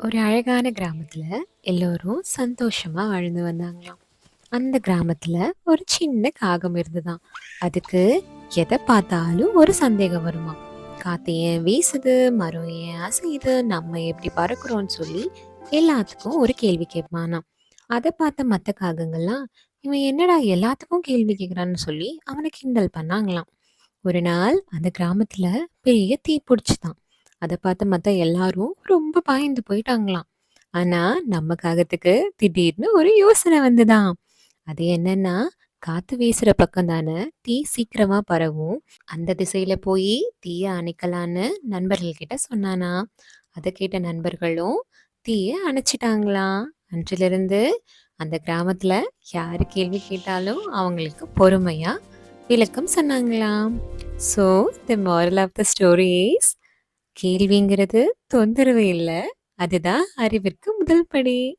ஒரு அழகான கிராமத்துல எல்லோரும் சந்தோஷமா வாழ்ந்து வந்தாங்களாம். அந்த கிராமத்துல ஒரு சின்ன காகம் இருந்துதான். அதுக்கு எதை பார்த்தாலும் ஒரு சந்தேகம் வருமா. காத்து ஏன் வீசுது, மரம் ஏன் அசையுது, நம்ம எப்படி பறக்கிறோம்னு சொல்லி எல்லாத்துக்கும் ஒரு கேள்வி கேட்பானாம். அதை பார்த்த மற்ற காகங்கள்லாம், இவன் என்னடா எல்லாத்துக்கும் கேள்வி கேட்குறான்னு சொல்லி அவனை கிண்டல் பண்ணாங்களாம். ஒரு நாள் அந்த கிராமத்துல பெரிய தீ பிடிச்சுதான். அதை பார்த்து மத்த எல்லாரும் ரொம்ப பயந்து போயிட்டாங்களாம். ஆனா நம்ம காகத்துக்கு திடீர்னு ஒரு யோசனை வந்துதான். அது என்னன்னா, காத்து வீசுற பக்கம் தானே தீ சீக்கிரமா பரவும். அந்த திசையில போய் தீய அணைக்கலான்னு நண்பர்கள் கிட்ட சொன்னானா. அதை கேட்ட நண்பர்களும் தீய அணைச்சிட்டாங்களாம். அன்றிலிருந்து அந்த கிராமத்துல யாரு கேள்வி கேட்டாலும் அவங்களுக்கு பொறுமையா விளக்கம் சொன்னாங்களாம். So the moral of the story is, கேள்விங்கிறது தொந்தரவு இல்ல. அதுதான் அறிவிற்கு முதல் படி.